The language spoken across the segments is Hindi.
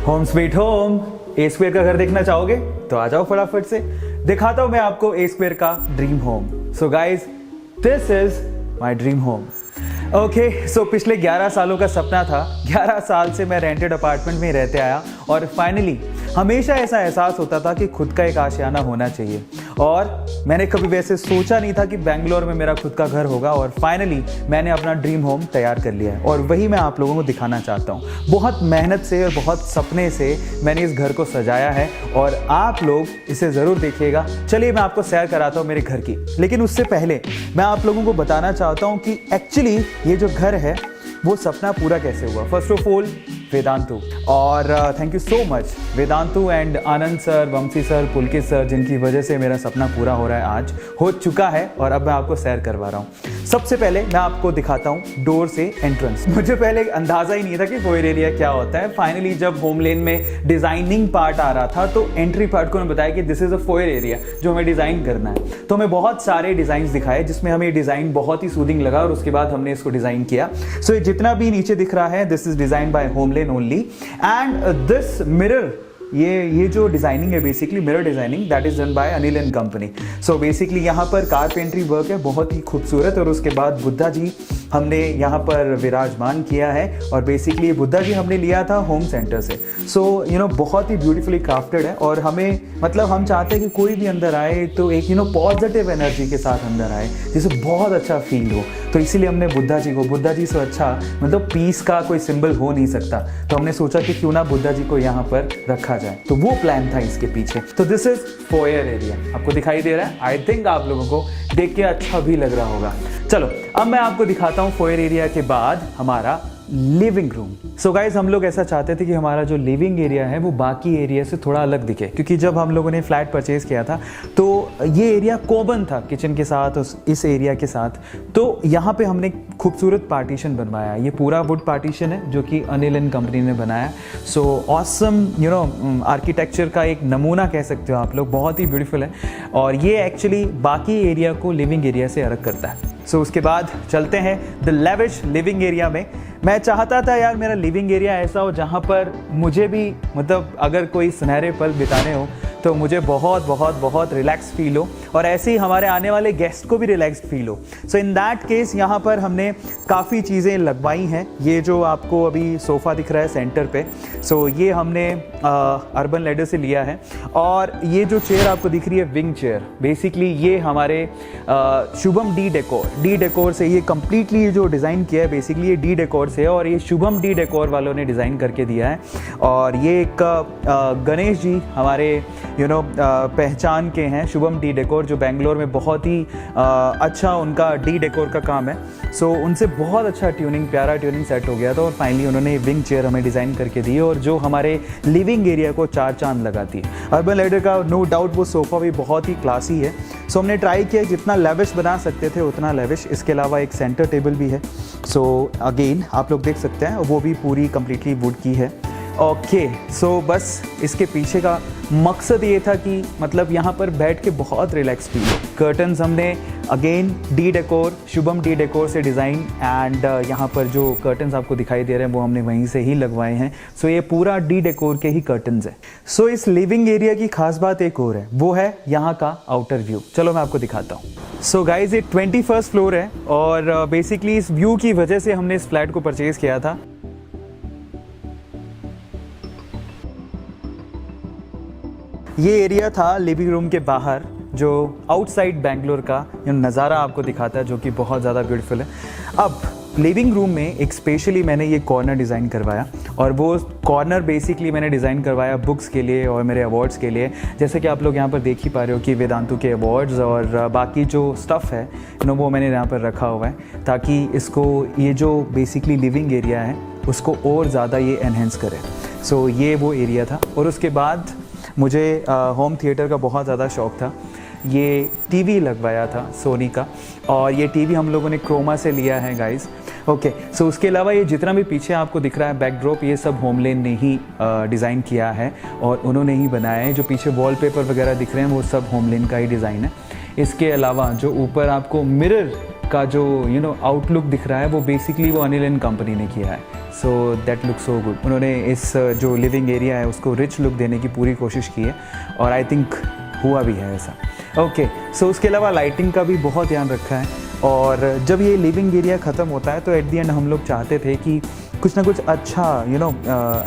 Home sweet home. A square का घर देखना चाहोगे तो आ जाओ फटाफट से, दिखाता हूं मैं आपको ए स्क्वायर का dream home. So guys, this is my dream home. Okay, so पिछले 11 सालों का सपना था। 11 साल से मैं रेंटेड अपार्टमेंट में रहते आया और फाइनली हमेशा ऐसा एहसास होता था कि खुद का एक आशियाना होना चाहिए। और मैंने कभी वैसे सोचा नहीं था कि बेंगलोर में मेरा खुद का घर होगा, और फाइनली मैंने अपना ड्रीम होम तैयार कर लिया है और वही मैं आप लोगों को दिखाना चाहता हूँ। बहुत मेहनत से और बहुत सपने से मैंने इस घर को सजाया है और आप लोग इसे ज़रूर देखिएगा। चलिए मैं आपको सैर कराता हूँ मेरे घर की, लेकिन उससे पहले मैं आप लोगों को बताना चाहता हूँ कि एक्चुअली ये जो घर है वो सपना पूरा कैसे हुआ। फर्स्ट ऑफ ऑल वेदांतु, और thank you so much Vedantu and Anand sir, Vanshi sir, Pulkit sir, जिनकी वजह से मेरा सपना पूरा हो रहा है, आज हो चुका है और अब मैं आपको सैर करवा रहा हूँ। सबसे पहले मैं आपको दिखाता हूँ डोर से एंट्रेंस। मुझे पहले अंदाज़ा ही नहीं था कि फोयर एरिया क्या होता है। फाइनली जब होम लेन में डिज़ाइनिंग पार्ट आ रहा था तो एंट्री पार्ट को उन्होंने बताया कि this is a foyer area जो हमें डिज़ाइन करना है। तो हमें बहुत सारे डिज़ाइन दिखाए जिसमें हमें डिज़ाइन बहुत ही सूदिंग लगा और उसके बाद हमने इसको डिज़ाइन किया। सो जितना भी नीचे दिख रहा है this is design by HomeLane only, and this mirror, ये जो डिज़ाइनिंग है basically mirror designing, that is done by Anil and company. So basically यहाँ पर कारपेंट्री वर्क है बहुत ही खूबसूरत, और उसके बाद बुद्धा जी हमने यहाँ पर विराजमान किया है, और बेसिकली ये बुद्धा जी हमने लिया था होम सेंटर से। सो बहुत ही ब्यूटीफुली क्राफ्टेड है, और हमें मतलब हम चाहते हैं कि कोई भी अंदर आए तो एक पॉजिटिव एनर्जी के साथ अंदर आए, जिसे बहुत अच्छा फील हो। तो इसीलिए हमने बुद्धा जी से अच्छा मतलब पीस का कोई सिंबल हो नहीं सकता, तो हमने सोचा कि क्यों ना बुद्धा जी को यहाँ पर रखा जाए। तो वो प्लान था इसके पीछे। तो दिस इज फोयर एरिया, आपको दिखाई दे रहा है। आई थिंक आप लोगों को देख के अच्छा भी लग रहा होगा। चलो अब मैं आपको दिखाता हूँ फोयर एरिया के बाद हमारा लिविंग रूम। सो गाइज, हम लोग ऐसा चाहते थे कि हमारा जो लिविंग एरिया है वो बाकी एरिया से थोड़ा अलग दिखे, क्योंकि जब हम लोगों ने फ्लैट परचेज किया था तो ये एरिया कॉमन था किचन के साथ, इस एरिया के साथ। तो यहाँ पे हमने खूबसूरत पार्टीशन बनवाया। ये पूरा वुड पार्टीशन है जो कि अनिल एंड कंपनी ने बनाया। सो ऑसम आर्किटेक्चर का एक नमूना कह सकते हो आप लोग, बहुत ही ब्यूटीफुल है, और ये एक्चुअली बाकी एरिया को लिविंग एरिया से अलग करता है। सो उसके बाद चलते हैं द लेविश लिविंग एरिया में। मैं चाहता था यार मेरा लिविंग एरिया ऐसा हो जहाँ पर मुझे भी मतलब अगर कोई सुनहरे पल बिताने हो तो मुझे बहुत बहुत बहुत रिलैक्स फील हो, और ऐसे ही हमारे आने वाले गेस्ट को भी रिलैक्स फील हो। सो इन दैट केस यहाँ पर हमने काफ़ी चीज़ें लगवाई हैं। ये जो आपको अभी सोफ़ा दिख रहा है सेंटर पे, सो ये हमने अर्बन लैडर से लिया है। और ये जो चेयर आपको दिख रही है विंग चेयर, बेसिकली ये हमारे शुभम डी डेकोर से ये कम्प्लीटली जो डिज़ाइन किया है बेसिकली ये डी डेकोर से है, और ये शुभम डी डेकोर वालों ने डिज़ाइन करके दिया है। और ये एक गणेश जी हमारे पहचान के हैं, शुभम डी डेकोर, जो बेंगलोर में बहुत ही अच्छा उनका डी डेकोर का काम है। सो उनसे बहुत अच्छा प्यारा ट्यूनिंग सेट हो गया था, और फाइनली उन्होंने विंग चेयर हमें डिज़ाइन करके दी, और जो हमारे लिविंग एरिया को 4 चांद लगाती है। अर्बन लैडर का नो डाउट वो सोफ़ा भी बहुत ही क्लासी है। सो हमने ट्राई किया जितना लेविश बना सकते थे उतना लेविश। इसके अलावा एक सेंटर टेबल भी है। सो अगेन आप लोग देख सकते हैं वो भी पूरी कम्प्लीटली वुड की है। ओके, सो बस इसके पीछे का मकसद ये था कि मतलब यहाँ पर बैठ के बहुत रिलैक्स फील हो। कर्टन्स हमने again D decor, Shubham D decor से डिज़ाइन, एंड यहाँ पर जो कर्टन्स आपको दिखाई दे रहे हैं वो हमने वहीं से ही लगवाए हैं। सो ये पूरा डी डेकोर के ही कर्टन्स है। सो इस लिविंग एरिया की खास बात एक और है, वो है यहाँ का आउटर व्यू। चलो मैं आपको दिखाता हूँ। सो गाइज, ये 21st फ्लोर है, और बेसिकली इस व्यू की वजह से हमने इस फ्लैट को परचेज़ किया था। ये एरिया था लिविंग रूम के बाहर, जो आउटसाइड बेंगलोर का नज़ारा आपको दिखाता है, जो कि बहुत ज़्यादा ब्यूटीफुल है। अब लिविंग रूम में एक स्पेशली मैंने ये कॉर्नर डिज़ाइन करवाया, और वो कॉर्नर बेसिकली मैंने डिज़ाइन करवाया बुक्स के लिए और मेरे अवार्ड्स के लिए। जैसे कि आप लोग यहाँ पर देख ही पा रहे हो कि वेदांतु के अवार्ड्स और बाकी जो स्टफ़ है वो मैंने यहाँ पर रखा हुआ है, ताकि इसको ये जो बेसिकली लिविंग एरिया है उसको और ज़्यादा ये एनहेंस करे। सो ये वो एरिया था। और उसके बाद मुझे होम थिएटर का बहुत ज़्यादा शौक़ था। ये टीवी लगवाया था सोनी का, और ये टीवी हम लोगों ने क्रोमा से लिया है गाइस। ओके, सो उसके अलावा ये जितना भी पीछे आपको दिख रहा है बैकड्रॉप, ये सब होमलेन ने ही डिज़ाइन किया है और उन्होंने ही बनाया है। जो पीछे वॉलपेपर वगैरह दिख रहे हैं वो सब होमलेन का ही डिज़ाइन है। इसके अलावा जो ऊपर आपको मिरर का जो आउटलुक दिख रहा है वो बेसिकली वो अनिल एंड कंपनी ने किया है। So that look so good. उन्होंने इस जो लिविंग एरिया है उसको रिच लुक देने की पूरी कोशिश की है और आई थिंक हुआ भी है ऐसा। ओके, सो उसके अलावा लाइटिंग का भी बहुत ध्यान रखा है। और जब ये लिविंग एरिया ख़त्म होता है तो एट दी एंड हम लोग चाहते थे कि कुछ ना कुछ अच्छा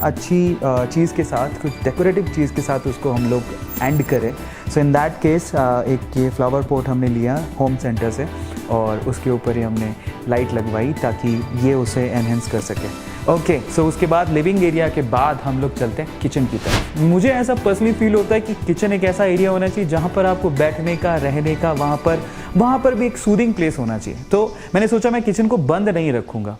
अच्छी चीज़ के साथ, कुछ डेकोरेटिव चीज़ के साथ उसको हम लोग एंड करें। सो इन दैट केस एक ये फ्लावर पॉट हमने लिया होम सेंटर से और उसके ऊपर ही हमने लाइट लगवाई ताकि ये उसे एनहेंस कर सके। ओके, सो उसके बाद लिविंग एरिया के बाद हम लोग चलते हैं किचन की तरफ। मुझे ऐसा पर्सनली फील होता है कि किचन एक ऐसा एरिया होना चाहिए जहाँ पर आपको बैठने का, रहने का, वहाँ पर भी एक सूदिंग प्लेस होना चाहिए। तो मैंने सोचा मैं किचन को बंद नहीं रखूँगा,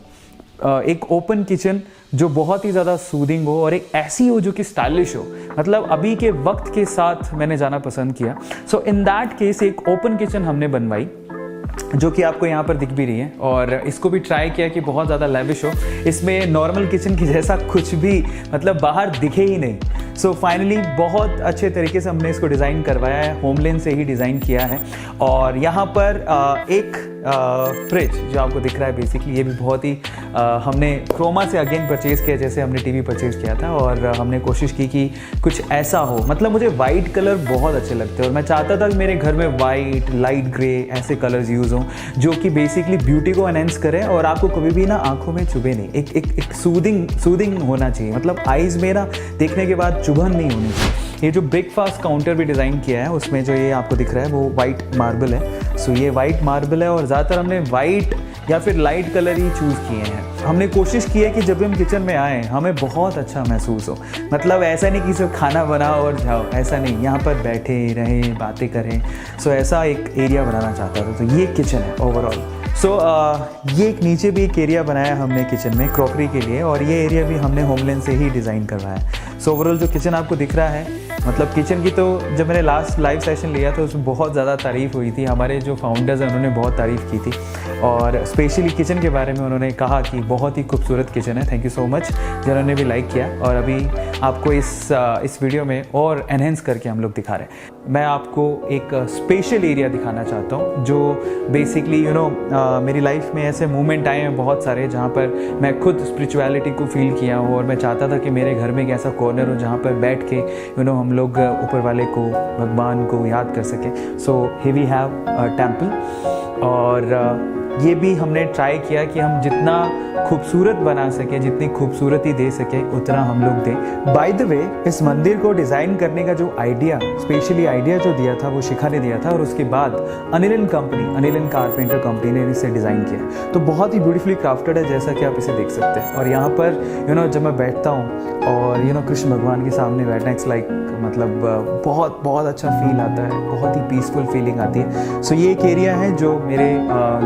एक ओपन किचन जो बहुत ही ज़्यादा सूदिंग हो और एक ऐसी हो जो कि स्टाइलिश हो, मतलब अभी के वक्त के साथ मैंने जाना पसंद किया। सो इन दैट केस एक ओपन किचन हमने बनवाई जो कि आपको यहाँ पर दिख भी रही है और इसको भी ट्राई किया कि बहुत ज़्यादा लैविश हो, इसमें नॉर्मल किचन की जैसा कुछ भी मतलब बाहर दिखे ही नहीं। सो फाइनली बहुत अच्छे तरीके से हमने इसको डिज़ाइन करवाया है, होमलेन से ही डिज़ाइन किया है। और यहाँ पर एक फ्रिज जो आपको दिख रहा है बेसिकली ये भी बहुत ही हमने क्रोमा से अगेन परचेज़ किया जैसे हमने टीवी परचेज़ किया था और हमने कोशिश की कि कुछ ऐसा हो, मतलब मुझे वाइट कलर बहुत अच्छे लगते हैं और मैं चाहता था कि मेरे घर में वाइट, लाइट ग्रे ऐसे कलर्स यूज़ हों जो कि बेसिकली ब्यूटी को एनहेंस करें और आपको कभी भी ना आंखों में चुभे नहीं, एक सूदिंग होना चाहिए, मतलब आइज़ में ना देखने के बाद चुभन नहीं होनी चाहिए। ये जो ब्रेकफास्ट काउंटर भी डिज़ाइन किया है उसमें जो ये आपको दिख रहा है वो वाइट मार्बल है। सो ये वाइट मार्बल है और ज़्यादातर हमने वाइट या फिर लाइट कलर ही चूज़ किए हैं। हमने कोशिश की है कि जब हम किचन में आएँ हमें बहुत अच्छा महसूस हो, मतलब ऐसा नहीं कि सिर्फ खाना बनाओ और जाओ, ऐसा नहीं, यहाँ पर बैठे रहें, बातें करें। सो ऐसा एक एरिया बनाना चाहता था, तो ये किचन है ओवरऑल। सो ये एक नीचे भी एक एरिया बनाया हमने किचन में क्रॉकरी के लिए और ये एरिया भी हमने होमलेन से ही डिज़ाइन करवाया है। सो ओवरऑल जो किचन आपको दिख रहा है, मतलब किचन की तो जब मैंने लास्ट लाइव सेशन लिया था उसमें बहुत ज़्यादा तारीफ़ हुई थी, हमारे जो फाउंडर्स हैं उन्होंने बहुत तारीफ़ की थी और स्पेशली किचन के बारे में उन्होंने कहा कि बहुत ही खूबसूरत किचन है। थैंक यू सो मच जिन्होंने भी लाइक किया और अभी आपको इस वीडियो में और एनहेंस करके हम लोग दिखा रहे हैं। मैं आपको एक स्पेशल एरिया दिखाना चाहता हूँ जो बेसिकली मेरी लाइफ में ऐसे मोमेंट आए हैं बहुत सारे जहाँ पर मैं खुद स्पिरिचुअलिटी को फील किया हूँ और मैं चाहता था कि मेरे घर में एक ऐसा कॉर्नर हो जहाँ पर बैठ के हम लोग ऊपर वाले को, भगवान को याद कर सकें। So here we have a temple और ये भी हमने ट्राई किया कि हम जितना खूबसूरत बना सके, जितनी खूबसूरती दे सके उतना हम लोग दें। बाय द वे इस मंदिर को डिज़ाइन करने का जो आइडिया, स्पेशली आइडिया जो दिया था वो शिखा ने दिया था और उसके बाद अनिल एंड कारपेंटर कंपनी ने इसे डिज़ाइन किया। तो बहुत ही ब्यूटीफुली क्राफ्टेड है जैसा कि आप इसे देख सकते हैं। और यहाँ पर जब मैं बैठता हूँ और कृष्ण भगवान के सामने बैठना, इट्स लाइक मतलब बहुत अच्छा फील आता है, बहुत ही पीसफुल फीलिंग आती है। सो ये एक एरिया है जो मेरे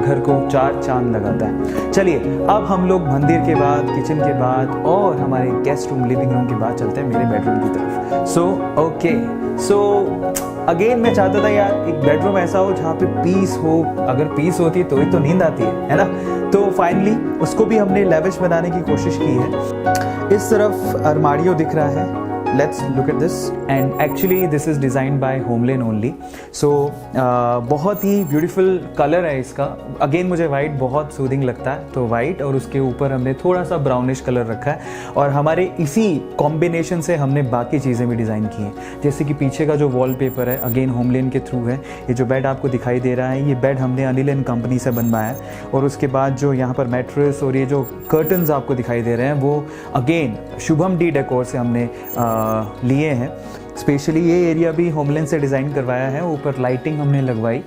घर को 4 चांद लगाता है। चलिए अब हम लोग मंदिर के बाद, किचन के बाद और हमारे गेस्ट रूम, लिविंग रूम के बाद चलते हैं मेरे बेडरूम की तरफ। सो अगेन मैं चाहता था यार एक बेडरूम ऐसा हो जहाँ पे पीस हो, अगर पीस होती तो ही तो नींद आती है ना। तो फाइनली उसको भी हमने लेविश बनाने की कोशिश की है। इस तरफ अरमारियो दिख रहा है, let's look at this and actually this is designed by होमलेन only। so बहुत ही ब्यूटीफुल कलर है इसका। अगेन मुझे वाइट बहुत सूदिंग लगता है तो वाइट, और उसके ऊपर हमने थोड़ा सा ब्राउनिश कलर रखा है और हमारे इसी कॉम्बिनेशन से हमने बाकी चीज़ें भी डिज़ाइन की हैं। जैसे कि पीछे का जो वॉलपेपर है अगेन होमलेन के थ्रू है। ये जो बेड आपको दिखाई दे रहा है ये बेड हमने अनिल एंड कंपनी से बनवाया है और उसके बाद जो यहाँ पर मैट्रेस और ये जो कर्टन्स आपको दिखाई दे रहे हैं वो अगेन शुभम डी डेकोर से हमने लिए हैं। स्पेशली ये एरिया भी होमलेन से डिज़ाइन करवाया है, ऊपर लाइटिंग हमने लगवाई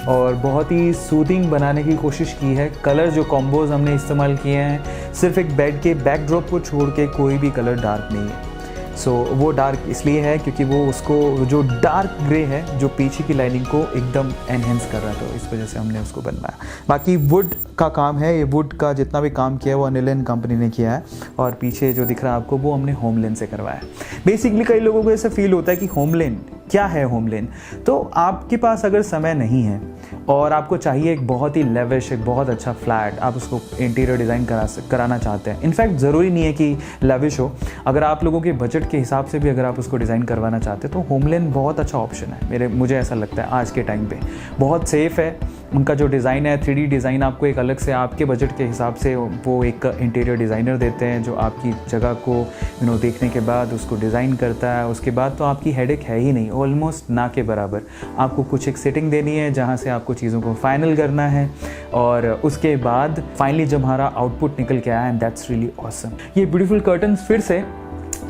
और बहुत ही सूदिंग बनाने की कोशिश की है। कलर जो कॉम्बोज हमने इस्तेमाल किए हैं, सिर्फ एक बेड के बैकड्रॉप को छोड़ के कोई भी कलर डार्क नहीं है। सो वो डार्क इसलिए है क्योंकि वो उसको जो डार्क ग्रे है जो पीछे की लाइनिंग को एकदम एनहेंस कर रहा है, तो इस वजह से हमने उसको बनवाया। बाकी वुड का काम है, ये वुड का जितना भी काम किया है वो अनिल एंड कंपनी ने किया है और पीछे जो दिख रहा है आपको वो हमने होमलेन से करवाया है। बेसिकली कई लोगों को ऐसा फील होता है कि होमलेन क्या है। होमलेन तो आपके पास अगर समय नहीं है और आपको चाहिए एक बहुत ही लेविश, एक बहुत अच्छा फ्लैट, आप उसको इंटीरियर डिज़ाइन कराना चाहते हैं। इनफैक्ट ज़रूरी नहीं है कि लेविश हो, अगर आप लोगों के बजट के हिसाब से भी अगर आप उसको डिज़ाइन करवाना चाहते हैं तो होमलेन बहुत अच्छा ऑप्शन है। मुझे ऐसा लगता है आज के टाइम पे बहुत सेफ़ है उनका जो डिज़ाइन है 3D डिज़ाइन आपको एक अलग से आपके बजट के हिसाब से वो एक इंटीरियर डिज़ाइनर देते हैं जो आपकी जगह को देखने के बाद उसको डिज़ाइन करता है। उसके बाद तो आपकी हेडेक है ही नहीं, ऑलमोस्ट ना के बराबर। आपको कुछ एक सेटिंग देनी है जहाँ से आपको चीज़ों को फाइनल करना है, और उसके बाद फाइनली जब हमारा आउटपुट निकल के आया, एंड दैट्स रियली ऑसम। ये ब्यूटीफुल कर्टन्स फिर से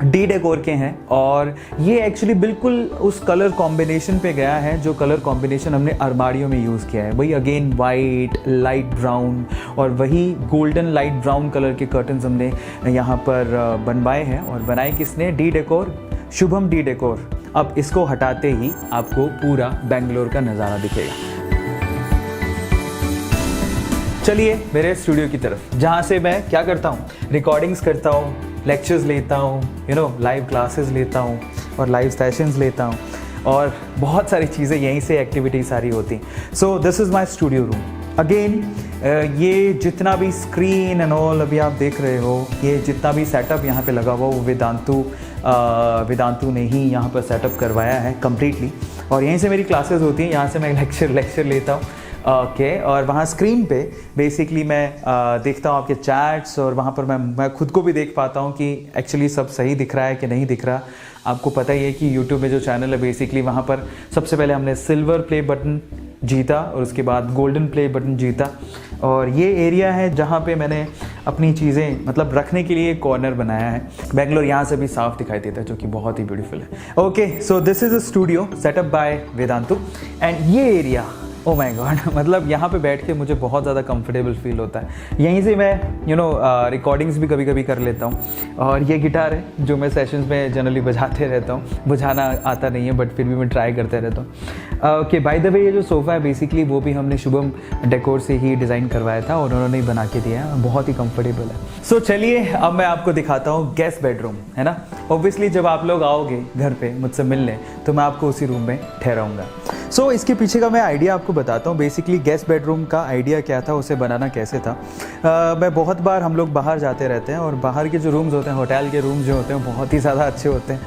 डी डेकोर के हैं, और ये एक्चुअली बिल्कुल उस कलर कॉम्बिनेशन पे गया है जो कलर कॉम्बिनेशन हमने अलमारियों में यूज़ किया है। वही अगेन वाइट, लाइट ब्राउन और वही गोल्डन लाइट ब्राउन कलर के कर्टन्स हमने यहाँ पर बनवाए हैं। और बनाए किसने? D decor, Shubham D decor. अब इसको हटाते ही आपको पूरा बेंगलोर का नज़ारा दिखेगा। चलिए मेरे स्टूडियो की तरफ, जहाँ से मैं क्या करता हूँ, रिकॉर्डिंग्स करता हूँ, लेक्चर्स लेता हूँ, लाइव क्लासेस लेता हूँ और लाइव सेशंस लेता हूँ, और बहुत सारी चीज़ें यहीं से एक्टिविटीज सारी होती हैं। सो this is my studio room. Again ये जितना भी स्क्रीन एंड ऑल अभी आप देख रहे हो, ये जितना भी सेटअप यहाँ पे लगा हुआ वो वेदांतु ने ही यहाँ पर सेटअप करवाया है कम्प्लीटली। और यहीं से मेरी क्लासेस होती हैं, यहाँ से मैं लेक्चर लेता हूँ। ओके, और वहाँ स्क्रीन पे बेसिकली मैं देखता हूँ आपके चैट्स, और वहाँ पर मैं खुद को भी देख पाता हूँ कि एक्चुअली सब सही दिख रहा है कि नहीं दिख रहा। आपको पता ही है कि यूट्यूब में जो चैनल है बेसिकली वहाँ पर सबसे पहले हमने सिल्वर प्ले बटन जीता और उसके बाद गोल्डन प्ले बटन जीता। और ये एरिया है जहाँ पे मैंने अपनी चीज़ें रखने के लिए कॉर्नर बनाया है। बेंगलोर यहाँ से भी साफ दिखाई देता है, जो कि बहुत ही ब्यूटीफुल है। Okay, so this is a studio setup by Vedantu, and ये एरिया, ओ माय गॉड, यहाँ पे बैठ के मुझे बहुत ज़्यादा कंफर्टेबल फील होता है। यहीं से मैं रिकॉर्डिंग्स भी कभी कभी कर लेता हूँ। और ये गिटार है जो मैं सेशंस में जनरली बजाते रहता हूँ, बुझाना आता नहीं है बट फिर भी मैं ट्राई करते रहता हूँ। ओके, बाय द वे ये जो सोफ़ा है बेसिकली वो भी हमने शुभम डेकोर से ही डिज़ाइन करवाया था और उन्होंने ही बना के दिया है, बहुत ही कंफर्टेबल है। सो चलिए अब मैं आपको दिखाता हूँ गेस्ट बेडरूम, है ना। ऑब्वियसली जब आप लोग आओगे घर पे मुझसे मिलने तो मैं आपको उसी रूम में ठहराऊँगा। सो इसके पीछे का मैं आइडिया आपको बताता हूँ। बेसिकली गेस्ट बेडरूम का आइडिया क्या था, उसे बनाना कैसे था। मैं बहुत बार हम लोग बाहर जाते रहते हैं और बाहर के जो रूम्स होते हैं, होटल के रूम्स जो होते हैं बहुत ही ज़्यादा अच्छे होते हैं,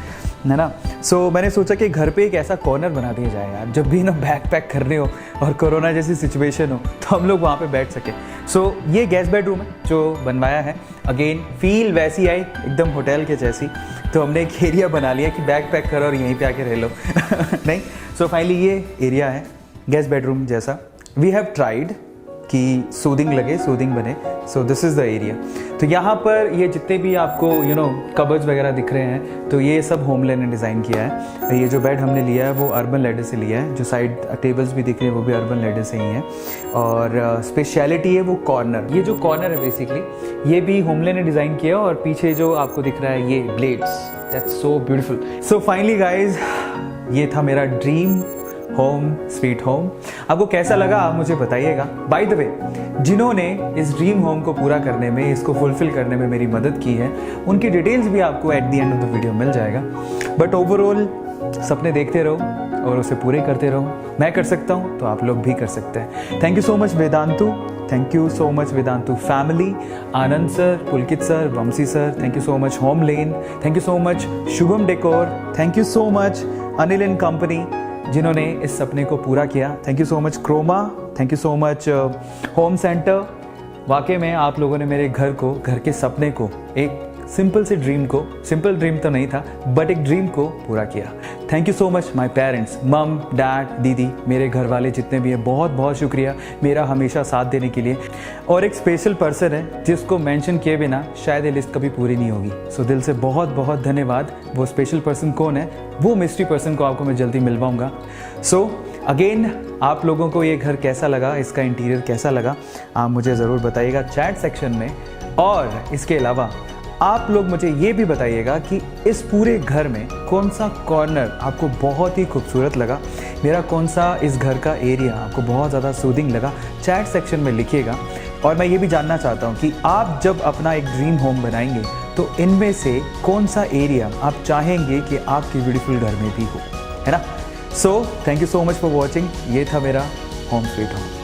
है ना। सो मैंने सोचा कि घर पे एक ऐसा कॉर्नर बना दिया जाए यार, जब भी बैग पैक करने हो और कोरोना जैसी सिचुएशन हो तो हम लोग वहाँ पे बैठ सकें। सो ये गेस्ट बेडरूम है जो बनवाया है। अगेन फील वैसी आई एकदम होटल के जैसी, तो हमने एक एरिया बना लिया कि बैग पैक करो और यहीं पे आके रह लो नहीं। सो फाइनली ये एरिया है गेस्ट बेडरूम जैसा। वी हैव ट्राइड कि सूदिंग लगे, सूदिंग बने। सो दिस इज़ द एरिया। तो यहाँ पर ये जितने भी आपको कबर्ड्स वगैरह दिख रहे हैं, तो ये सब होमलैंड ने डिज़ाइन किया है। ये जो बेड हमने लिया है वो अर्बन लैडर से लिया है, जो साइड टेबल्स भी दिख रहे हैं वो भी अर्बन लैडर से ही हैं। और स्पेशलिटी है वो कॉर्नर, ये जो कॉर्नर है बेसिकली ये भी होमलैंड ने डिज़ाइन किया है। और पीछे जो आपको दिख रहा है ये blades, that's so beautiful. So finally guys, ये था मेरा ड्रीम होम स्वीट होम। आपको कैसा लगा आप मुझे बताइएगा। बाय द वे, जिन्होंने इस ड्रीम होम को पूरा करने में, इसको फुलफिल करने में मेरी मदद की है, उनकी डिटेल्स भी आपको at the end of the video मिल जाएगा। बट ओवरऑल सपने देखते रहो और उसे पूरे करते रहो। मैं कर सकता हूँ तो आप लोग भी कर सकते हैं। Thank you so much Vedantu, thank you so much Vedantu family, Anand sir, Pulkit sir, Vanshi sir, thank you so much HomeLane, thank you so much Shubham Decor, thank you so much Anil and company जिन्होंने इस सपने को पूरा किया। Thank you so much Croma, thank you so much Home Centre. वाकई में आप लोगों ने मेरे घर को, घर के सपने को, एक सिंपल से ड्रीम को, सिंपल ड्रीम तो नहीं था बट एक ड्रीम को पूरा किया। Thank you so much my parents, मम, डैड, दीदी, मेरे घर वाले जितने भी हैं, बहुत बहुत शुक्रिया मेरा हमेशा साथ देने के लिए। और एक स्पेशल पर्सन है जिसको मेंशन किए बिना शायद ये लिस्ट कभी पूरी नहीं होगी। सो दिल से बहुत बहुत धन्यवाद। वो स्पेशल पर्सन कौन है, वो मिस्ट्री पर्सन को आपको मैं जल्दी मिलवाऊंगा। सो अगेन, आप लोगों को ये घर कैसा लगा, इसका इंटीरियर कैसा लगा, आप मुझे ज़रूर बताइएगा चैट सेक्शन में। और इसके अलावा आप लोग मुझे ये भी बताइएगा कि इस पूरे घर में कौन सा कॉर्नर आपको बहुत ही खूबसूरत लगा, मेरा कौन सा इस घर का एरिया आपको बहुत ज़्यादा सूदिंग लगा। चैट सेक्शन में लिखिएगा। और मैं ये भी जानना चाहता हूँ कि आप जब अपना एक ड्रीम होम बनाएंगे तो इनमें से कौन सा एरिया आप चाहेंगे कि आपके ब्यूटीफुल घर में भी हो, है ना। So thank you so much for watching. ये था मेरा होम स्वीट होम।